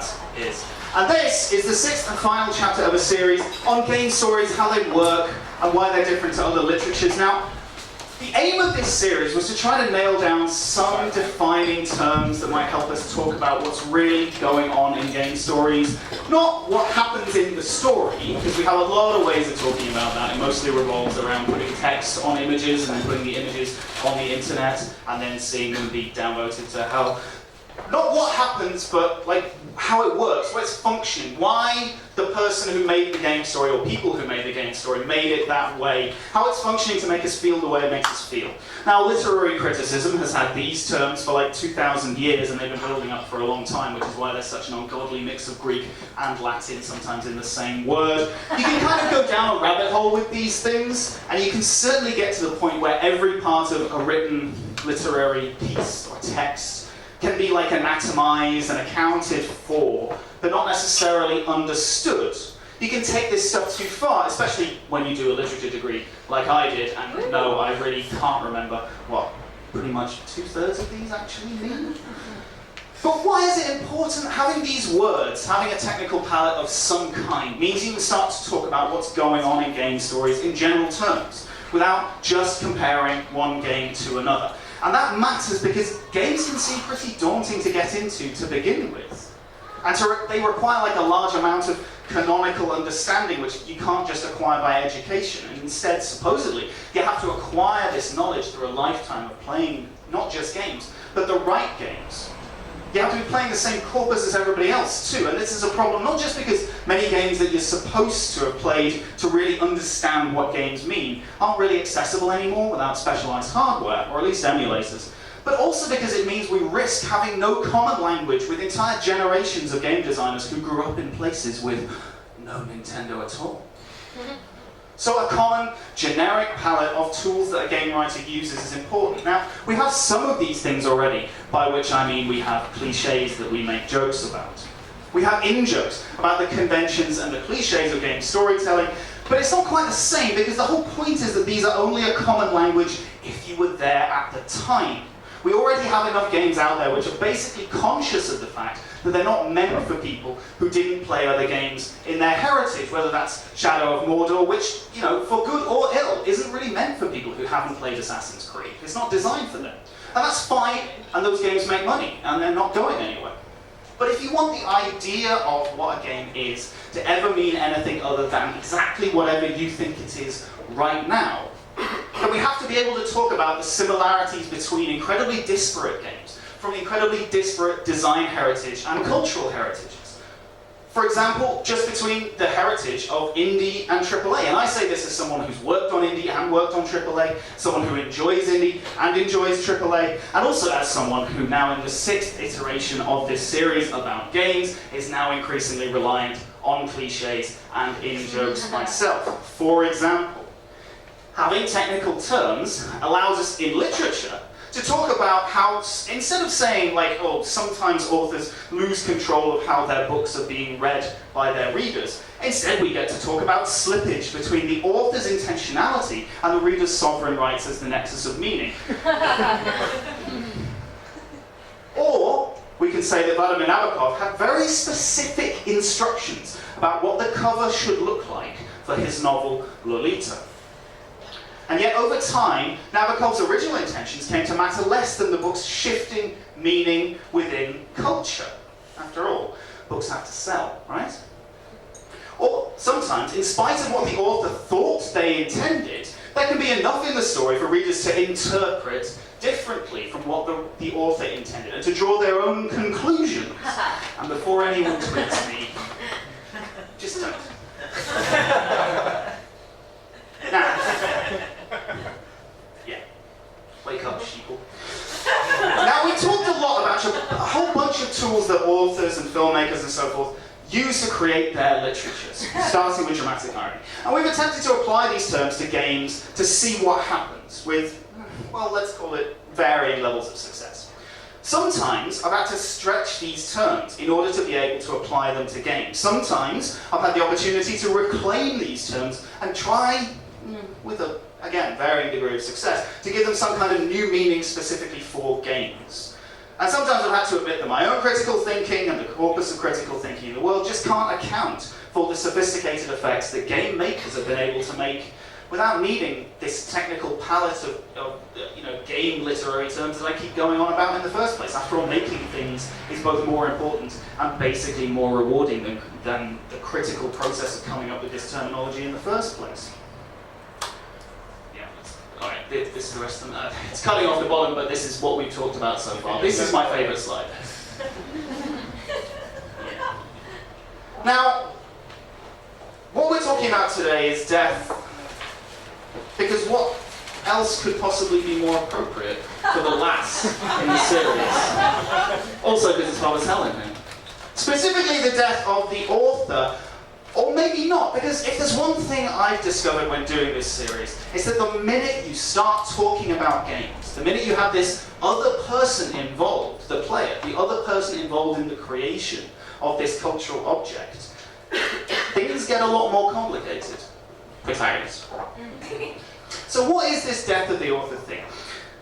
that is. And this is the 6th and final chapter of a series on game stories, how they work, and why they're different to other literatures. Now, the aim of this series was to try to nail down some defining terms that might help us talk about what's really going on in game stories. Not what happens in the story, because we have a lot of ways of talking about that. It mostly revolves around putting text on images and then putting the images on the internet and then seeing them be downvoted to hell. Not what happens, but like how it works, what it's functioning, why the person who made the game story, or people who made the game story, made it that way, how it's functioning to make us feel the way it makes us feel. Now, literary criticism has had these terms for like 2,000 years, and they've been building up for a long time, which is why there's such an ungodly mix of Greek and Latin, sometimes in the same word. You can kind of go down a rabbit hole with these things, and you can certainly get to the point where every part of a written literary piece or text can be like anatomized and accounted for, but not necessarily understood. You can take this stuff too far, especially when you do a literature degree like I did, and no, I really can't remember what pretty much 2/3 of these actually mean. But why is it important? Having these words, having a technical palette of some kind, means you can start to talk about what's going on in game stories in general terms, without just comparing one game to another. And that matters because games can seem pretty daunting to get into to begin with. And they require like a large amount of canonical understanding, which you can't just acquire by education. And instead, supposedly, you have to acquire this knowledge through a lifetime of playing not just games, but the right games. You have to be playing the same corpus as everybody else too, and this is a problem not just because many games that you're supposed to have played to really understand what games mean aren't really accessible anymore without specialized hardware, or at least emulators, but also because it means we risk having no common language with entire generations of game designers who grew up in places with no Nintendo at all. So a common, generic palette of tools that a game writer uses is important. Now, we have some of these things already, by which I mean we have cliches that we make jokes about. We have in-jokes about the conventions and the cliches of game storytelling, but it's not quite the same because the whole point is that these are only a common language if you were there at the time. We already have enough games out there which are basically conscious of the fact that they're not meant for people who didn't play other games in their heritage, whether that's Shadow of Mordor, which, you know, for good or ill, isn't really meant for people who haven't played Assassin's Creed. It's not designed for them. And that's fine, and those games make money, and they're not going anywhere. But if you want the idea of what a game is to ever mean anything other than exactly whatever you think it is right now, then we have to be able to talk about the similarities between incredibly disparate games, from incredibly disparate design heritage and cultural heritages. For example, just between the heritage of indie and AAA. And I say this as someone who's worked on indie and worked on AAA, someone who enjoys indie and enjoys AAA, and also as someone who now in the 6th iteration of this series about games is now increasingly reliant on cliches and in-jokes myself. For example, having technical terms allows us in literature to talk about how, instead of saying like, oh, sometimes authors lose control of how their books are being read by their readers, instead we get to talk about slippage between the author's intentionality and the reader's sovereign rights as the nexus of meaning. Or we can say that Vladimir Nabokov had very specific instructions about what the cover should look like for his novel Lolita. And yet, over time, Nabokov's original intentions came to matter less than the book's shifting meaning within culture. After all, books have to sell, right? Or sometimes, in spite of what the author thought they intended, there can be enough in the story for readers to interpret differently from what the author intended, and to draw their own conclusions. And before anyone tweets me, just don't. Now, yeah, wake up, sheeple. Now, we talked a lot about a whole bunch of tools that authors and filmmakers and so forth use to create their literatures, starting with dramatic irony. And we've attempted to apply these terms to games to see what happens with, well, let's call it varying levels of success. Sometimes I've had to stretch these terms in order to be able to apply them to games. Sometimes I've had the opportunity to reclaim these terms and try, with a, again, varying degree of success, to give them some kind of new meaning specifically for games. And sometimes I've had to admit that my own critical thinking and the corpus of critical thinking in the world just can't account for the sophisticated effects that game makers have been able to make without needing this technical palette of game literary terms that I keep going on about in the first place. After all, making things is both more important and basically more rewarding than the critical process of coming up with this terminology in the first place. Alright, this is the rest of them. It's cutting off the bottom, but this is what we've talked about so far. This is my favourite slide. Now, what we're talking about today is death, because what else could possibly be more appropriate for the last in the series? Also because it's hot as hell in here. Specifically the death of the author. Or maybe not, because if there's one thing I've discovered when doing this series, it's that the minute you start talking about games, the minute you have this other person involved, the player, the other person involved in the creation of this cultural object, things get a lot more complicated. Protagonist. So what is this death of the author thing?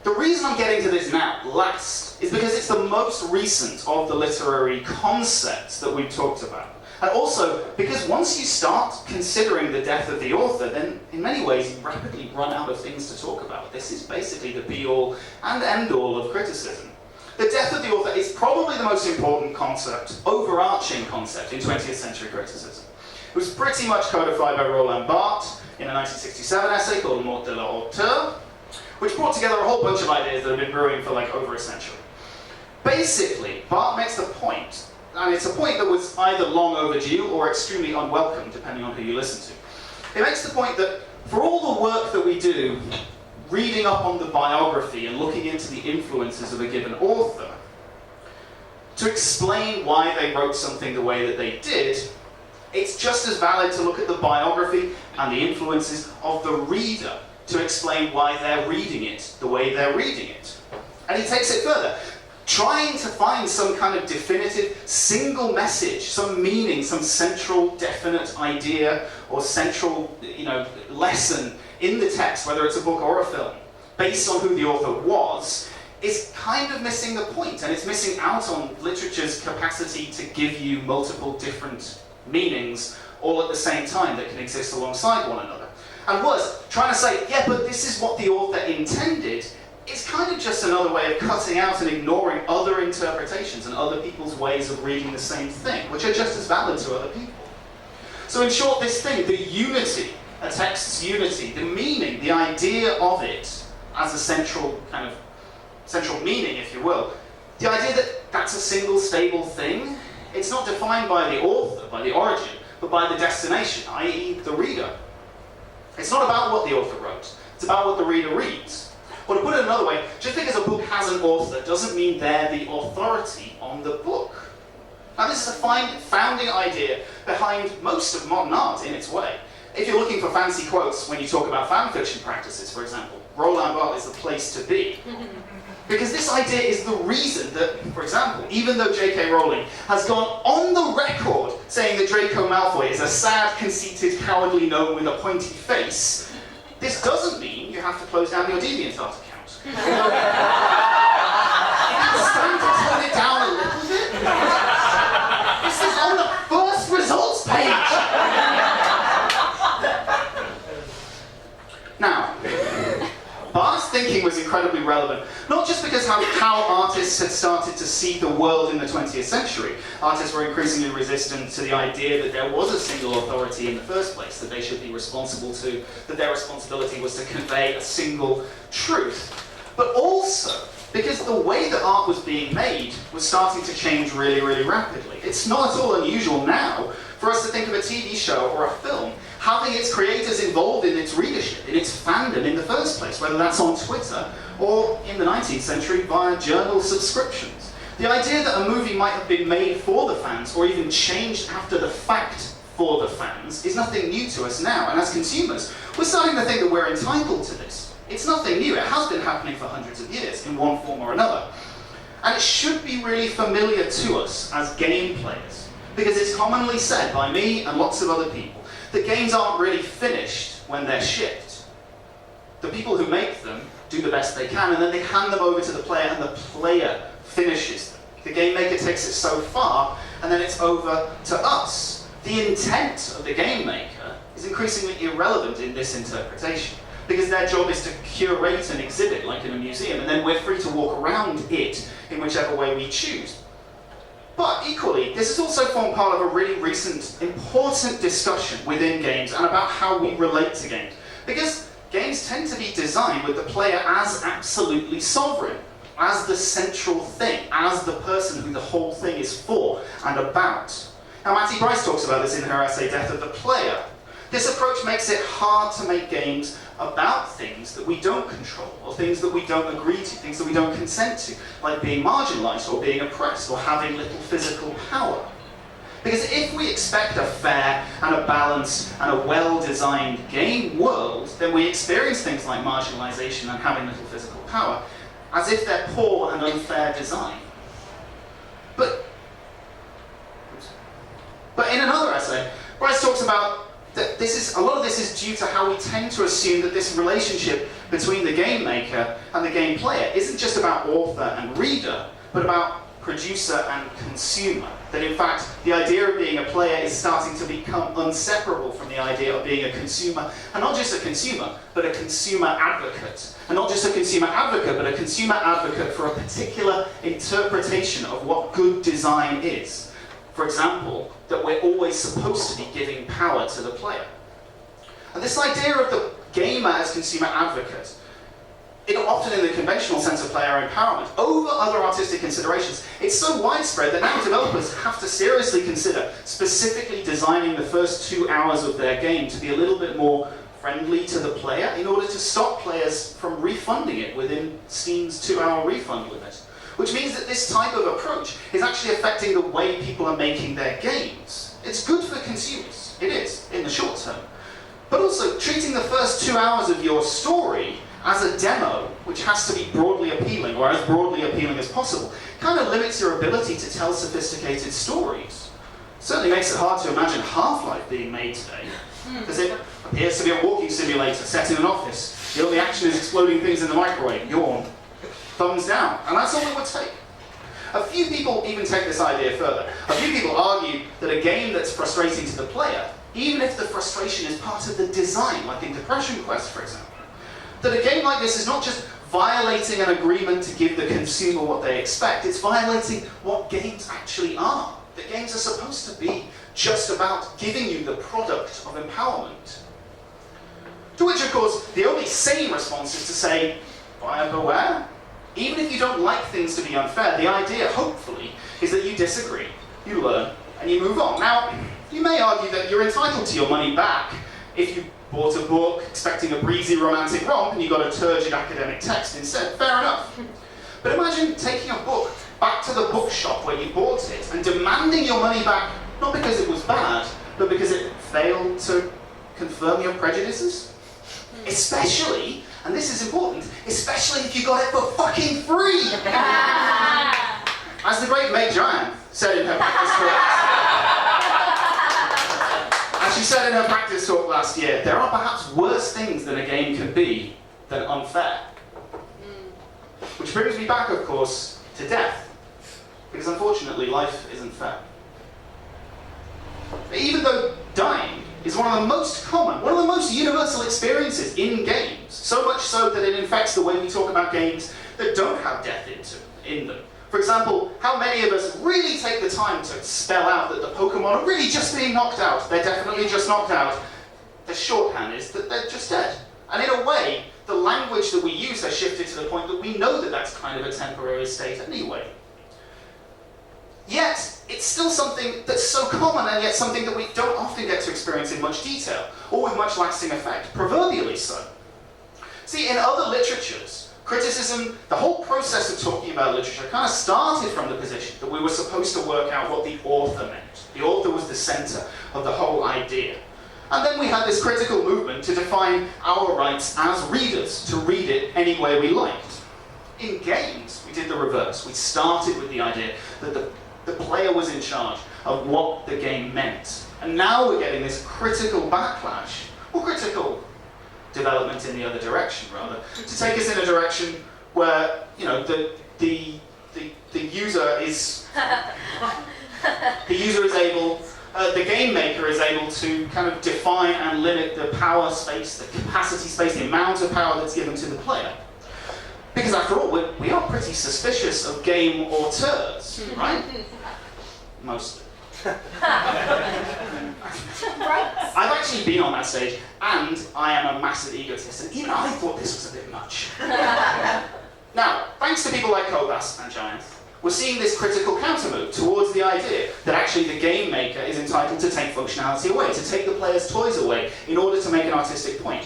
The reason I'm getting to this now, last, is because it's the most recent of the literary concepts that we've talked about. And also, because once you start considering the death of the author, then in many ways you rapidly run out of things to talk about. This is basically the be-all and end-all of criticism. The death of the author is probably the most important concept, overarching concept, in 20th century criticism. It was pretty much codified by Roland Barthes in a 1967 essay called Mort de l'auteur, which brought together a whole bunch of ideas that have been brewing for like over a century. Basically, Barthes makes the point, and it's a point that was either long overdue or extremely unwelcome, depending on who you listen to. It makes the point that for all the work that we do, reading up on the biography and looking into the influences of a given author, to explain why they wrote something the way that they did, it's just as valid to look at the biography and the influences of the reader to explain why they're reading it the way they're reading it. And he takes it further. Trying to find some kind of definitive single message, some meaning, some central definite idea or central lesson in the text, whether it's a book or a film, based on who the author was, is kind of missing the point, and it's missing out on literature's capacity to give you multiple different meanings all at the same time that can exist alongside one another. And worse, trying to say, yeah, but this is what the author intended, it's kind of just another way of cutting out and ignoring other interpretations and other people's ways of reading the same thing, which are just as valid to other people. So in short, this thing, the unity, a text's unity, the meaning, the idea of it as a central meaning, if you will, the idea that that's a single stable thing, it's not defined by the author, by the origin, but by the destination, i.e. the reader. It's not about what the author wrote, it's about what the reader reads. Or to put it another way, just because a book has an author doesn't mean they're the authority on the book. Now this is a founding idea behind most of modern art in its way. If you're looking for fancy quotes when you talk about fan fiction practices, for example, Roland Barthes is the place to be. Because this idea is the reason that, for example, even though J.K. Rowling has gone on the record saying that Draco Malfoy is a sad, conceited, cowardly gnome with a pointy face, this doesn't mean you have to close down your DeviantArt account. It's time to turn it down a little bit. This is on the first results page. Now, Barthes' thinking was incredibly relevant, not just because how artists had started to see the world in the 20th century. Artists were increasingly resistant to the idea that there was a single authority in the first place, that they should be responsible to, that their responsibility was to convey a single truth. But also because the way that art was being made was starting to change really, really rapidly. It's not at all unusual now for us to think of a TV show or a film having its creators involved in its readership, in its fandom in the first place, whether that's on Twitter or in the 19th century via journal subscriptions. The idea that a movie might have been made for the fans or even changed after the fact for the fans is nothing new to us now, and as consumers, we're starting to think that we're entitled to this. It's nothing new, it has been happening for hundreds of years in one form or another. And it should be really familiar to us as game players, because it's commonly said by me and lots of other people that games aren't really finished when they're shipped. The people who make them do the best they can, and then they hand them over to the player, and the player finishes them. The game maker takes it so far, and then it's over to us. The intent of the game maker is increasingly irrelevant in this interpretation, because their job is to curate an exhibit, like in a museum, and then we're free to walk around it in whichever way we choose. But equally, this has also formed part of a really recent, important discussion within games and about how we relate to games. Because games tend to be designed with the player as absolutely sovereign, as the central thing, as the person who the whole thing is for and about. Now, Mattie Bryce talks about this in her essay, Death of the Player. This approach makes it hard to make games about things that we don't control, or things that we don't agree to, things that we don't consent to, like being marginalized or being oppressed or having little physical power. Because if we expect a fair and a balanced and a well-designed game world, then we experience things like marginalization and having little physical power as if they're poor and unfair design. But in another essay, Bryce talks about that a lot of this is due to how we tend to assume that this relationship between the game maker and the game player isn't just about author and reader, but about producer and consumer. That in fact, the idea of being a player is starting to become inseparable from the idea of being a consumer, and not just a consumer, but a consumer advocate. And not just a consumer advocate, but a consumer advocate for a particular interpretation of what good design is. For example, that we're always supposed to be giving power to the player. And this idea of the gamer as consumer advocate, often in the conventional sense of player empowerment, over other artistic considerations, it's so widespread that now developers have to seriously consider specifically designing the first 2 hours of their game to be a little bit more friendly to the player in order to stop players from refunding it within Steam's 2-hour refund limit. Which means that this type of approach is actually affecting the way people are making their games. It's good for consumers, it is, in the short term. But also, treating the first 2 hours of your story as a demo, which has to be broadly appealing, or as broadly appealing as possible, kind of limits your ability to tell sophisticated stories. Certainly makes it hard to imagine Half-Life being made today, because it appears to be a walking simulator set in an office. The only action is exploding things in the microwave. Yawn. Thumbs down. And that's all it would take. A few people even take this idea further. A few people argue that a game that's frustrating to the player, even if the frustration is part of the design, like in Depression Quest, for example, that a game like this is not just violating an agreement to give the consumer what they expect, it's violating what games actually are. That games are supposed to be just about giving you the product of empowerment. To which, of course, the only sane response is to say, buyer beware. Even if you don't like things to be unfair, the idea, hopefully, is that you disagree, you learn, and you move on. Now, you may argue that you're entitled to your money back if you bought a book expecting a breezy romantic romp and you got a turgid academic text instead. Fair enough. But imagine taking a book back to the bookshop where you bought it and demanding your money back, not because it was bad, but because it failed to confirm your prejudices. Especially, and this is important, especially if you got it for fucking free! As the great Meg Ryan said in her practice talk, as she said in her practice talk last year, there are perhaps worse things than a game can be than unfair. Which brings me back, of course, to death. Because unfortunately, life isn't fair. Even though dying is one of the most common, one of the most universal experiences in games, so much so that it infects the way we talk about games that don't have death in them. For example, how many of us really take the time to spell out that the Pokemon are really just being knocked out? They're definitely just knocked out. The shorthand is that they're just dead. And in a way, the language that we use has shifted to the point that we know that that's kind of a temporary state anyway. Yet, it's still something that's so common, and yet something that we don't often get to experience in much detail, or with much lasting effect, proverbially so. See, in other literatures, criticism, the whole process of talking about literature kind of started from the position that we were supposed to work out what the author meant. The author was the center of the whole idea. And then we had this critical movement to define our rights as readers, to read it any way we liked. In games, we did the reverse. We started with the idea that the player was in charge of what the game meant. And now we're getting this critical backlash, or critical development in the other direction, rather, to take us in a direction where, you know, the the user is able, the game maker is able to kind of define and limit the power space, the capacity space, the amount of power that's given to the player. Because after all, we are pretty suspicious of game auteurs, right? Mostly. I've actually been on that stage, and I am a massive egotist, and even I thought this was a bit much. Now, thanks to people like Cobas and Giant, we're seeing this critical countermove towards the idea that actually the game maker is entitled to take functionality away, to take the player's toys away, in order to make an artistic point.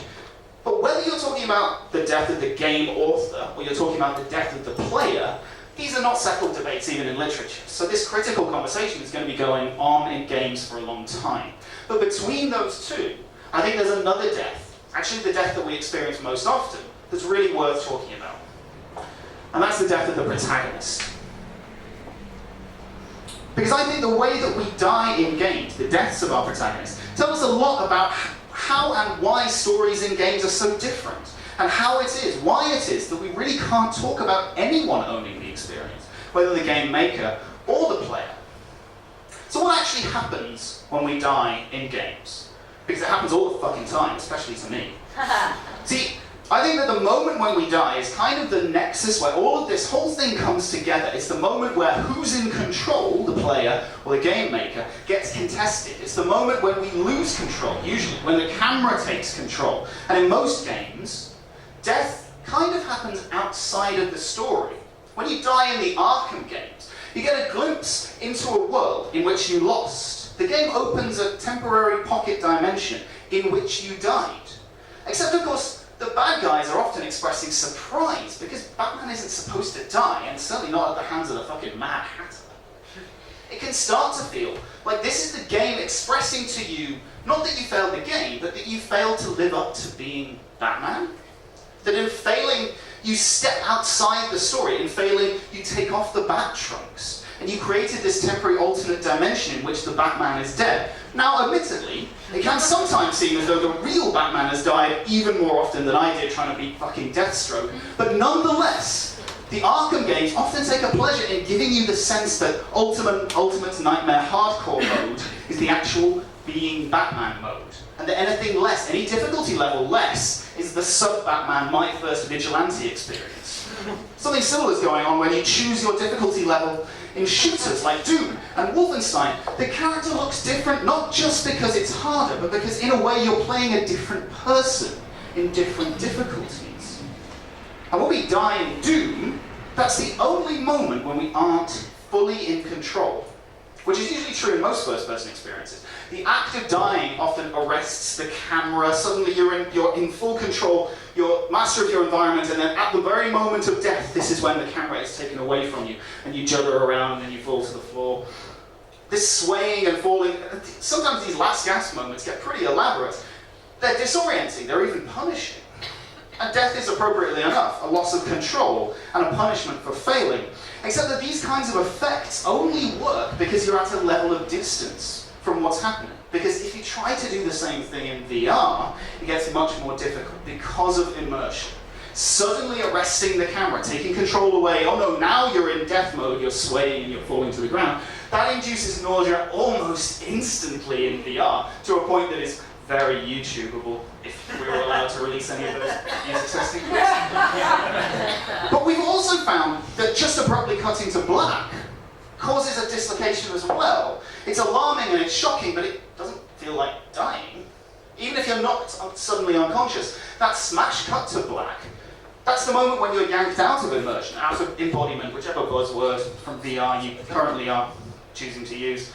But whether you're talking about the death of the game author, or you're talking about the death of the player, these are not settled debates even in literature. So this critical conversation is going to be going on in games for a long time. But between those two, I think there's another death, actually the death that we experience most often, that's really worth talking about. And that's the death of the protagonist. Because I think the way that we die in games, the deaths of our protagonists, tell us a lot about how and why stories in games are so different. And how it is, why it is, that we really can't talk about anyone owning the experience, whether the game maker or the player. So what actually happens when we die in games? Because it happens all the fucking time, especially to me. See, I think that the moment when we die is kind of the nexus where all of this whole thing comes together. It's the moment where who's in control, the player or the game maker, gets contested. It's the moment when we lose control, usually, when the camera takes control. And in most games, death kind of happens outside of the story. When you die in the Arkham games, you get a glimpse into a world in which you lost. The game opens a temporary pocket dimension in which you died. Except, of course, the bad guys are often expressing surprise, because Batman isn't supposed to die, and certainly not at the hands of the fucking Mad Hatter. It can start to feel like this is the game expressing to you, not that you failed the game, but that you failed to live up to being Batman. That in failing, you step outside the story. In failing, you take off the bat trunks. And you created this temporary alternate dimension in which the Batman is dead. Now, admittedly, it can sometimes seem as though the real Batman has died even more often than I did trying to beat fucking Deathstroke. But nonetheless, the Arkham games often take a pleasure in giving you the sense that Ultimate Nightmare Hardcore mode is the actual being Batman mode. And that anything less, any difficulty level less, is the sub-Batman My First Vigilante experience. Something similar is going on when you choose your difficulty level in shooters like Doom and Wolfenstein. The character looks different not just because it's harder, but because in a way you're playing a different person in different difficulties. And when we die in Doom, that's the only moment when we aren't fully in control, which is usually true in most first-person experiences. The act of dying often arrests the camera. Suddenly you're in full control, you're master of your environment, and then at the very moment of death, this is when the camera is taken away from you, and you juggle around and you fall to the floor. This swaying and falling, sometimes these last gasp moments get pretty elaborate. They're disorienting, they're even punishing. And death is, appropriately enough, a loss of control and a punishment for failing. Except that these kinds of effects only work because you're at a level of distance from what's happening. Because if you try to do the same thing in VR, it gets much more difficult because of immersion. Suddenly arresting the camera, taking control away, oh no, now you're in death mode, you're swaying and you're falling to the ground. That induces nausea almost instantly in VR, to a point that is very YouTubeable, if we were allowed to release any of those user testing clips. But we've also found that just abruptly cutting to black causes a dislocation as well. It's alarming and it's shocking, but it doesn't feel like dying. Even if you're not suddenly unconscious, that smash cut to black, that's the moment when you're yanked out of immersion, out of embodiment, whichever buzzword from VR you currently are choosing to use.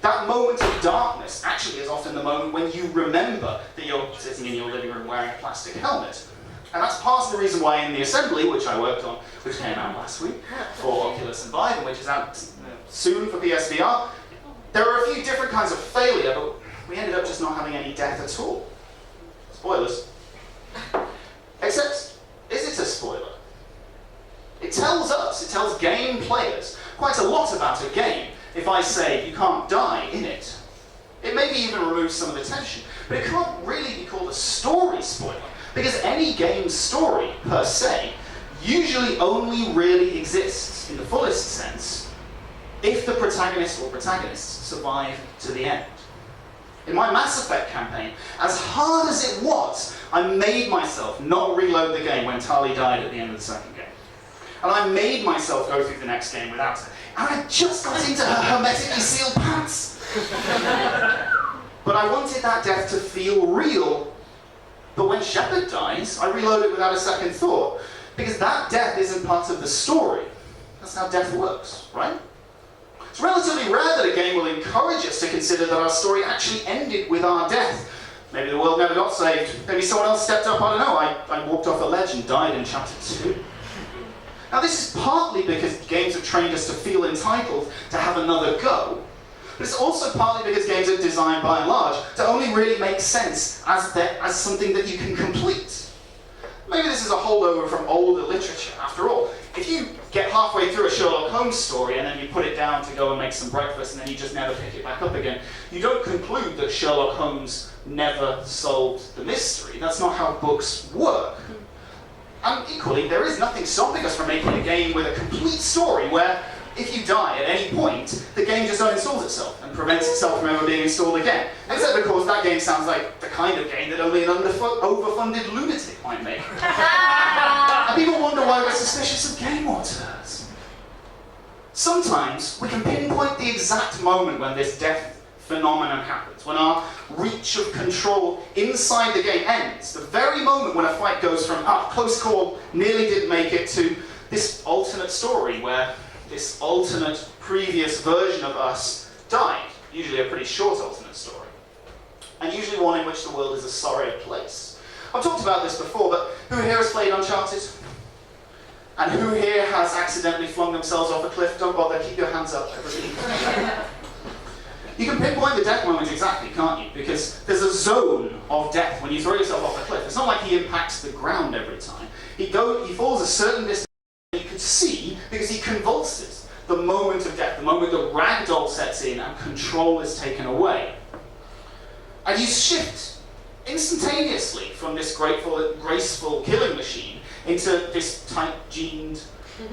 That moment of darkness actually is often the moment when you remember that you're sitting in your living room wearing a plastic helmet. And that's part of the reason why in the assembly, which I worked on, which came out last week for Oculus and Vive, and which is out soon for PSVR, there are a few different kinds of failure, but we ended up just not having any death at all. Spoilers. Except, is it a spoiler? It tells us, it tells game players quite a lot about a game if I say you can't die in it. It maybe even removes some of the tension, but it can't really be called a story spoiler, because any game's story, per se, usually only really exists, in the fullest sense, if the protagonist or protagonists survive to the end. In my Mass Effect campaign, as hard as it was, I made myself not reload the game when Tali died at the end of the second game. And I made myself go through the next game without her. And I just got into her hermetically sealed pants. But I wanted that death to feel real. But when Shepard dies, I reload it without a second thought. Because that death isn't part of the story. That's how death works, right? It's relatively rare that a game will encourage us to consider that our story actually ended with our death. Maybe the world never got saved. Maybe someone else stepped up, I don't know. I walked off a ledge and died in chapter 2. Now this is partly because games have trained us to feel entitled to have another go. But it's also partly because games are designed by and large to only really make sense as something that you can complete. Maybe this is a holdover from older literature. After all, if you get halfway through a Sherlock Holmes story and then you put it down to go and make some breakfast and then you just never pick it back up again, you don't conclude that Sherlock Holmes never solved the mystery. That's not how books work. And equally, there is nothing stopping us from making a game with a complete story where, if you die at any point, the game just uninstalls itself and prevents itself from ever being installed again. Except, of course, that game sounds like the kind of game that only an overfunded lunatic might make. And people wonder why we're suspicious of game auteurs. Sometimes we can pinpoint the exact moment when this death phenomenon happens, when our reach of control inside the game ends. The very moment when a fight goes from, close call, nearly didn't make it, to this alternate story where this alternate previous version of us died. Usually a pretty short alternate story. And usually one in which the world is a sorrier place. I've talked about this before, but who here has played Uncharted? And who here has accidentally flung themselves off a cliff? Don't bother, keep your hands up, everybody. You can pinpoint the death moment exactly, can't you? Because there's a zone of death when you throw yourself off a cliff. It's not like he impacts the ground every time. He falls a certain distance you can see because he convulses. The moment of death, the moment the ragdoll sets in and control is taken away. And you shift instantaneously from this graceful killing machine into this tight-jeaned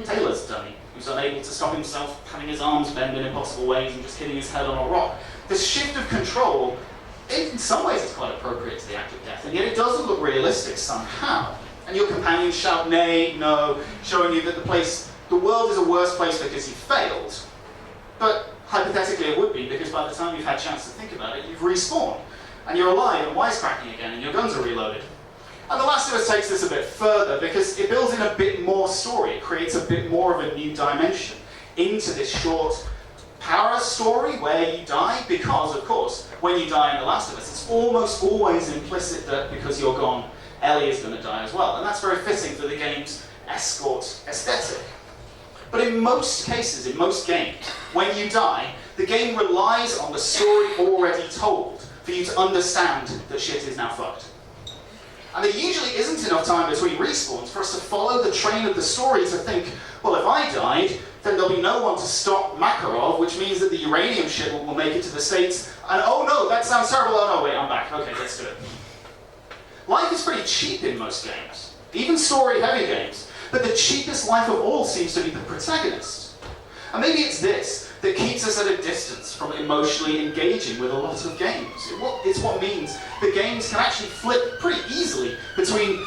tailor's dummy who's unable to stop himself having his arms bend in impossible ways and just hitting his head on a rock. This shift of control, in some ways it's quite appropriate to the act of death, and yet it doesn't look realistic somehow. And your companions shout nay, no, showing you that the world is a worse place because you failed. But hypothetically it would be, because by the time you've had a chance to think about it, you've respawned. And you're alive and wisecracking again, and your guns are reloaded. And The Last of Us takes this a bit further because it builds in a bit more story. It creates a bit more of a new dimension into this short para story where you die, because, of course, when you die in The Last of Us, it's almost always implicit that because you're gone, Ellie is going to die as well. And that's very fitting for the game's escort aesthetic. But in most cases, in most games, when you die, the game relies on the story already told for you to understand that shit is now fucked. And there usually isn't enough time between respawns for us to follow the train of the story to think, well, if I died, then there'll be no one to stop Makarov, which means that the uranium ship will make it to the States, and oh no, that sounds terrible, oh no, wait, I'm back, okay, let's do it. Life is pretty cheap in most games, even story-heavy games, but the cheapest life of all seems to be the protagonist. And maybe it's this that keeps us at a distance from emotionally engaging with a lot of games. It's what means that games can actually flip pretty easily between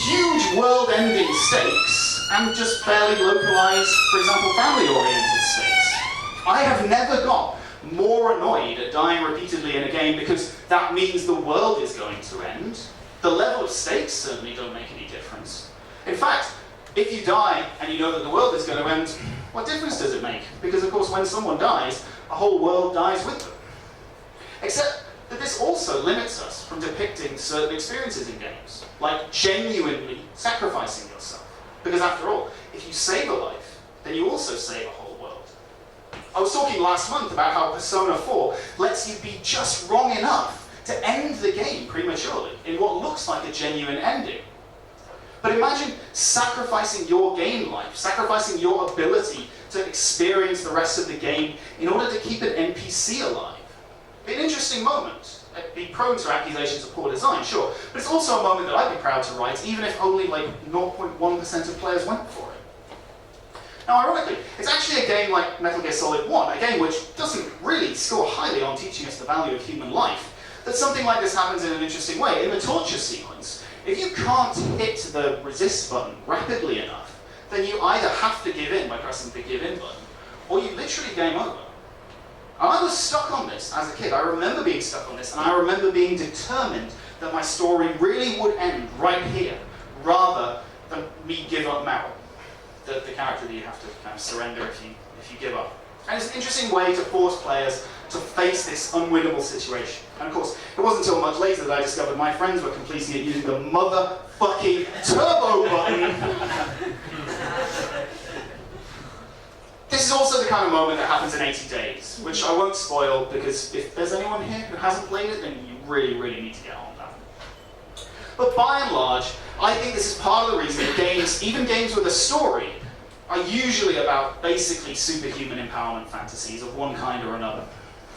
huge world-ending stakes and just fairly localized, for example, family-oriented stakes. I have never got more annoyed at dying repeatedly in a game because that means the world is going to end. The level of stakes certainly don't make any difference. In fact, if you die and you know that the world is going to end, what difference does it make? Because, of course, when someone dies, a whole world dies with them. Except that this also limits us from depicting certain experiences in games, like genuinely sacrificing yourself. Because, after all, if you save a life, then you also save a whole world. I was talking last month about how Persona 4 lets you be just wrong enough to end the game prematurely in what looks like a genuine ending. But imagine sacrificing your game life, sacrificing your ability to experience the rest of the game in order to keep an NPC alive. It'd be an interesting moment. be prone to accusations of poor design, sure. But it's also a moment that I'd be proud to write, even if only like 0.1% of players went for it. Now, ironically, it's actually a game like Metal Gear Solid 1, a game which doesn't really score highly on teaching us the value of human life, that something like this happens in an interesting way. In the torture sequence, if you can't hit the resist button rapidly enough, then you either have to give in by pressing the give in button, or you literally game over. And I was stuck on this as a kid. I remember being stuck on this, and I remember being determined that my story really would end right here, rather than me give up Meryl, the character that you have to kind of surrender if you give up. And it's an interesting way to force players to face this unwinnable situation. And of course, it wasn't until much later that I discovered my friends were completing it using the motherfucking turbo button. This is also the kind of moment that happens in 80 Days, which I won't spoil, because if there's anyone here who hasn't played it, then you really, really need to get on that. But by and large, I think this is part of the reason that games, even games with a story, are usually about basically superhuman empowerment fantasies of one kind or another.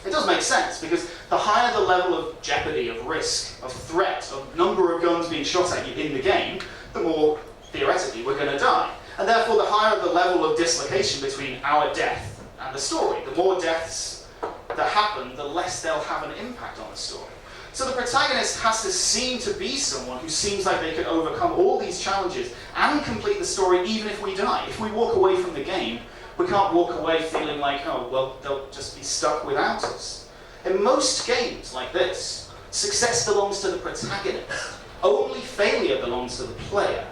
It does make sense, because the higher the level of jeopardy, of risk, of threat, of number of guns being shot at you in the game, the more, theoretically, we're going to die. And therefore, the higher the level of dislocation between our death and the story. The more deaths that happen, the less they'll have an impact on the story. So the protagonist has to seem to be someone who seems like they could overcome all these challenges and complete the story even if we die. If we walk away from the game, we can't walk away feeling like, oh, well, they'll just be stuck without us. In most games like this, success belongs to the protagonist. Only failure belongs to the player.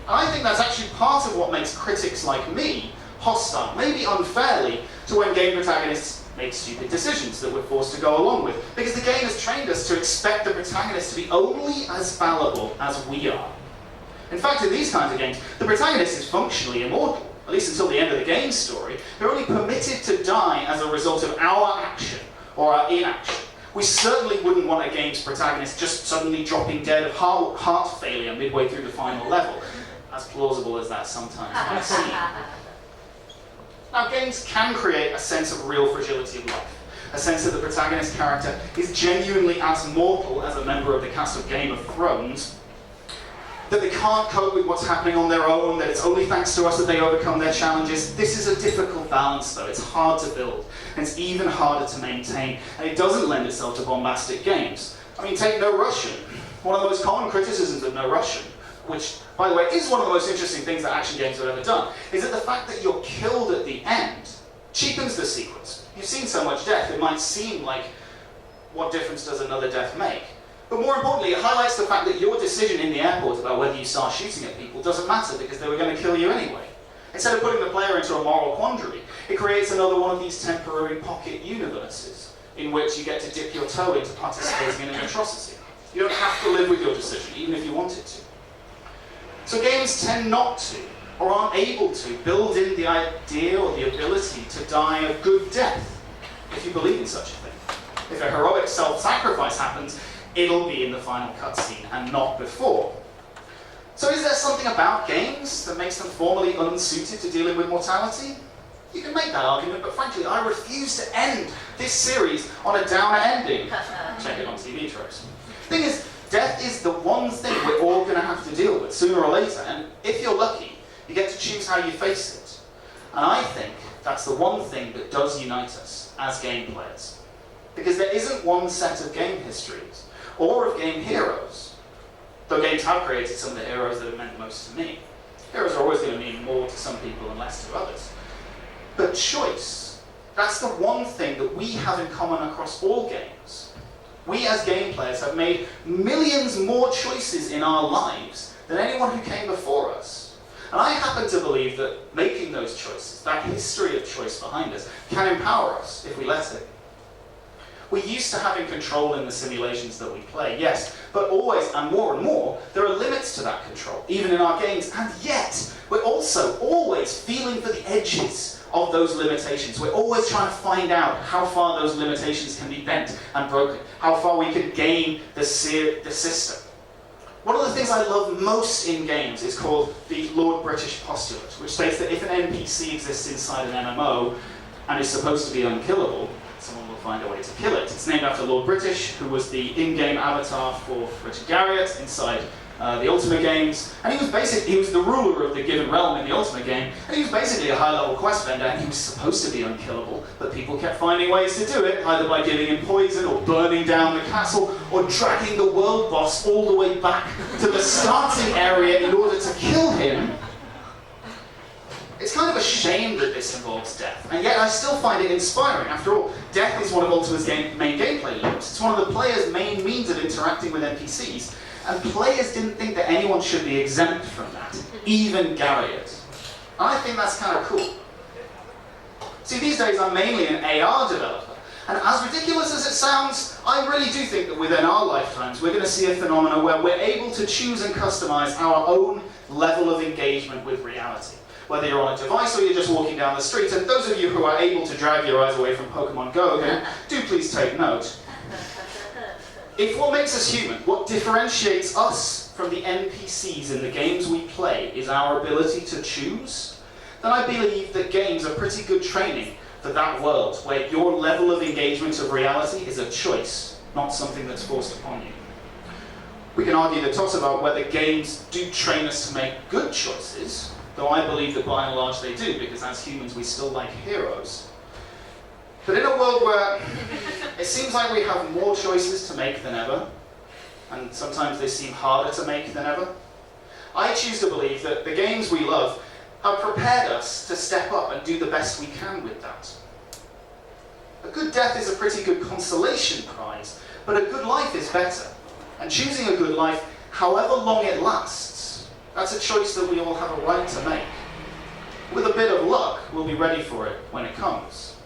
And I think that's actually part of what makes critics like me hostile, maybe unfairly, to when game protagonists make stupid decisions that we're forced to go along with. Because the game has trained us to expect the protagonist to be only as fallible as we are. In fact, in these kinds of games, the protagonist is functionally immortal, at least until the end of the game's story. They're only permitted to die as a result of our action or our inaction. We certainly wouldn't want a game's protagonist just suddenly dropping dead of heart failure midway through the final level, as plausible as that sometimes might seem. Now, games can create a sense of real fragility of life, a sense that the protagonist character is genuinely as mortal as a member of the cast of Game of Thrones, that they can't cope with what's happening on their own, that it's only thanks to us that they overcome their challenges. This is a difficult balance, though. It's hard to build, and it's even harder to maintain, and it doesn't lend itself to bombastic games. I mean, take No Russian. One of the most common criticisms of No Russian, which, by the way, is one of the most interesting things that action games have ever done, is that the fact that you're killed at the end cheapens the sequence. You've seen so much death, it might seem like, what difference does another death make? But more importantly, it highlights the fact that your decision in the airport about whether you start shooting at people doesn't matter because they were going to kill you anyway. Instead of putting the player into a moral quandary, it creates another one of these temporary pocket universes in which you get to dip your toe into participating in an atrocity. You don't have to live with your decision, even if you wanted to. So games tend not to, or aren't able to, build in the idea or the ability to die a good death, if you believe in such a thing. If a heroic self-sacrifice happens, it'll be in the final cutscene and not before. So is there something about games that makes them formally unsuited to dealing with mortality? You can make that argument, but frankly, I refuse to end this series on a downer ending. Check it on TV tropes. The thing is, death is the one thing we're all going to have to deal with, sooner or later, and if you're lucky, you get to choose how you face it. And I think that's the one thing that does unite us as game players. Because there isn't one set of game histories, or of game heroes, though games have created some of the heroes that have meant most to me. Heroes are always going to mean more to some people and less to others. But choice, that's the one thing that we have in common across all games. We as game players have made millions more choices in our lives than anyone who came before us. And I happen to believe that making those choices, that history of choice behind us, can empower us if we let it. We're used to having control in the simulations that we play, yes, but always and more, there are limits to that control, even in our games, and yet we're also always feeling for the edges of those limitations. We're always trying to find out how far those limitations can be bent and broken, how far we can game the system. One of the things I love most in games is called the Lord British postulate, which states that if an NPC exists inside an MMO and is supposed to be unkillable, someone will find a way to kill it. It's named after Lord British, who was the in-game avatar for Richard Garriott inside the Ultimate games, and he was the ruler of the given realm in the Ultimate game, and he was basically a high-level quest vendor, and he was supposed to be unkillable, but people kept finding ways to do it, either by giving him poison, or burning down the castle, or dragging the world boss all the way back to the starting area in order to kill him. It's kind of a shame that this involves death, and yet I still find it inspiring. After all, death is one of Ultimate's main gameplay loops. It's one of the player's main means of interacting with NPCs, and players didn't think that anyone should be exempt from that, even Garriott. And I think that's kind of cool. See, these days I'm mainly an AR developer, and as ridiculous as it sounds, I really do think that within our lifetimes we're going to see a phenomenon where we're able to choose and customize our own level of engagement with reality. Whether you're on a device or you're just walking down the street, and those of you who are able to drag your eyes away from Pokemon Go, then do please take note. If what makes us human, what differentiates us from the NPCs in the games we play, is our ability to choose, then I believe that games are pretty good training for that world, where your level of engagement of reality is a choice, not something that's forced upon you. We can argue the toss about whether games do train us to make good choices, though I believe that by and large they do, because as humans we still like heroes. But in a world where it seems like we have more choices to make than ever, and sometimes they seem harder to make than ever, I choose to believe that the games we love have prepared us to step up and do the best we can with that. A good death is a pretty good consolation prize, but a good life is better. And choosing a good life, however long it lasts, that's a choice that we all have a right to make. With a bit of luck, we'll be ready for it when it comes.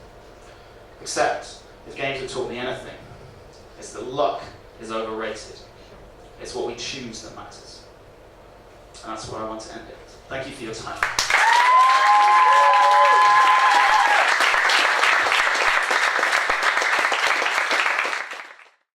Except, if games have taught me anything, it's that luck is overrated. It's what we choose that matters. And that's where I want to end it. Thank you for your time.